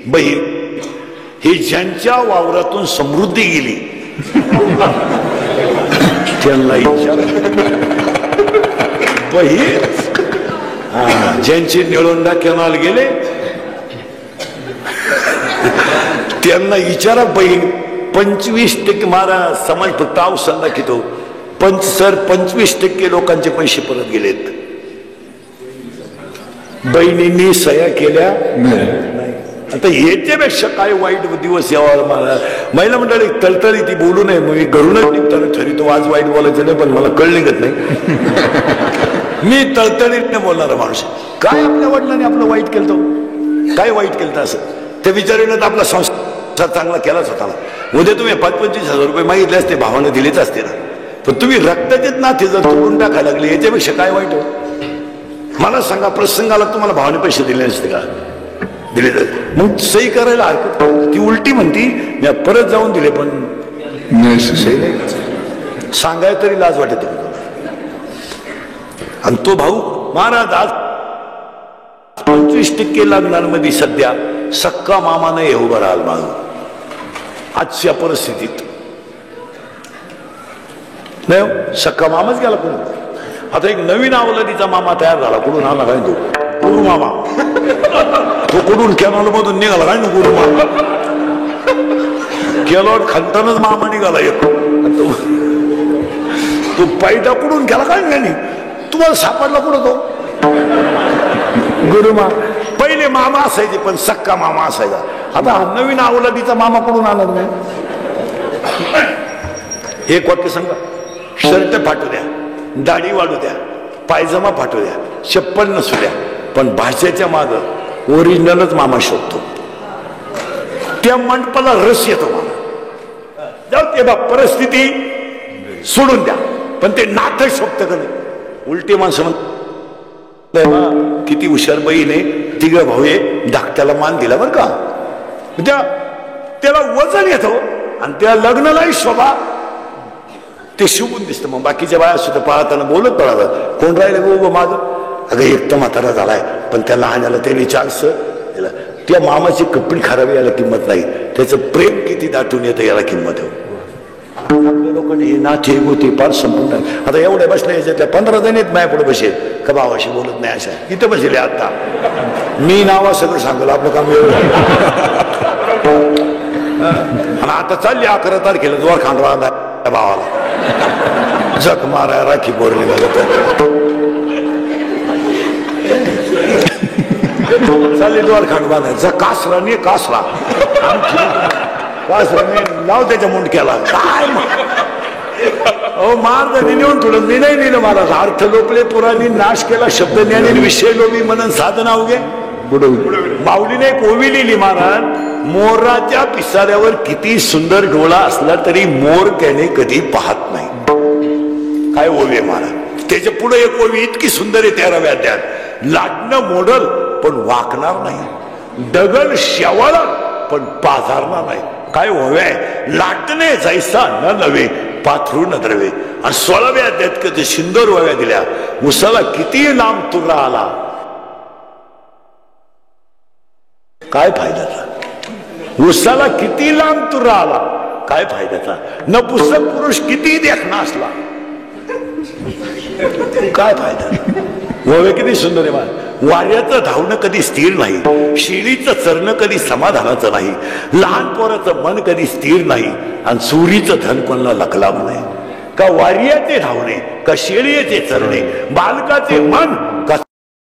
बहीण ही ज्यांच्या वावरातून समृद्धी गेली त्यांना विचार बहीण, ज्यांचे निळोंडा कॅनॉल गेले त्यांना विचारा बहीण. 25% मारा समाज फक्त अवसंदा की तो 25% लोकांचे पैसे परत गेलेत. बहिणींनी सह्या केल्या नाही. आता याच्यापेक्षा काय वाईट दिवस यावा मला. महिला मंडळी तळतळी ती बोलू नये, मग मी घरूनच निघताना ठरवतो आज वाईट बोलायचं नाही, पण मला कळ निघत नाही. मी तळतळीने बोलणारा माणूस. काय आपल्या वडिलांनी आपलं वाईट केलं तो काय वाईट केलं असं त्या विचारानं तर आपला संसार चांगला केलाच होता ना. उद्या तुम्ही 25,000 रुपये मागितले असते, भावानं दिलेच असते ना. पण तुम्ही रक्ताचेच नाते जर तोडून टाकायला लागले याच्यापेक्षा काय वाईट हो. मला सांगा, प्रसंगाला तुम्हाला भावाने पैसे दिले नसते का? दिले तर मग सही करायला हरकत. ती उलटी म्हणती मी परत जाऊन दिले, पण सही नाही सांगाय तरी लाज वाटत. आणि तो भाऊ महाराज आज 25% लग्नांमध्ये सध्या सक्का मामा नाही उभं राहाल मागं आजच्या परिस्थितीत. नाही सक्का मामाच गेला कोण. आता एक नवीन अवलादीचा मामा तयार झाला. कुठून आला काय तो? गुरु मामा. तो कुठून कॅनॉल मधून निघाला काय ना गुरु मामा. केलॉट खालतानाच मामा निघाला एक. तो पैदा कुठून गेला काय नाही तुम्हाला सापडला कुठं तो गुरु मामा. पहिले मामा असायचे पण सक्का मामा असायचा. आता नवीन अवलादीचा मामा कुठून आला नाही. एक वाक्य सांगा. शर्ट फाटू द्या, दाढी वाढू द्या, पायजमा फाटू द्या, चप्पल नसू द्या, पण भाषेच्या माग ओरिजिनलच मामा शोधतो. त्या मंडपाला रस येतो मामा. जाऊ ते बा परिस्थिती सोडून द्या, पण ते नातं शोधतं का नाही. उलटी माणसं म्हणतात किती हुशार बहीण आहे, तिघ भाऊ आहे, धाकट्याला मान दिला बरं का. त्याला वजन येतो आणि त्या लग्नालाही शोभा ते शिवून दिसतं. मग बाकीच्या बाया सुद्धा पाहताना बोलत पळालं कोण राहिले गो माझं. अगं एक तर म्हातारा झालाय पण त्या लहानाला त्यांनी चान्स दिला. त्या मामाची कपडी खराब याला किंमत नाही, त्याचं प्रेम किती दाटून येतं याला किंमत आहे. आपल्या लोकांनी हे नाते होते फार संपूर्ण. आता एवढ्या बसल्या याच्यातल्या 15 जण आहेत माझ्या पुढे बसेल का भावाशी बोलत नाही अशा इथं बसले. आता मी नावा सगळं सांगलं आपलं काम एवढं. आणि आता चालली 11 तारखेला जोर खांडवा भावाला जग मारा राखी बोरली चालले द्वार खांड बांधायचा. कासरा नाही कासरा लाव त्याच्या मुंडक्याला काय मारदानी नेऊन थोडं मी नाही नेलं. मला अर्थ लोपले पुराणी नाश केला शब्द ज्ञानी विषय लोभी म्हणून साधना उगे माऊलीने कोवी लिहिली. महाराज मोराच्या पिसाऱ्यावर किती सुंदर डोळा असला तरी मोर त्याने कधी पाहत नाही. काय ओवी महाराज. त्याच्या पुढे एक ओवी इतकी सुंदर आहे 13व्या अध्यायात. लाटणं मोडल पण वाकणार नाही, डगल शेवळ पण पाझरणार नाही. काय ओव्या. लाटणे जैसा न नव्हे पाथरू न द्रवे. आणि 16व्या अध्यायात कधी सुंदर ओव्या दिल्या. उसाला किती लांब तुरा आला काय फायद्याचा. उसाला किती लांब तुरा आला काय फायद्याचा. नपुसक पुरुष किती देखणा असला काय फायदा. ओवे किती सुंदर आहे मला. वाऱ्याचं धावणं कधी स्थिर नाही, शेळीचं चरणं कधी समाधानाचं नाही, लहान पोराचं मन कधी स्थिर नाही, आणि चोरीचं धन कोणाला लखलाम नाही. का वार्याचे धावणे का शेळीचे चरणे, बालकाचे मन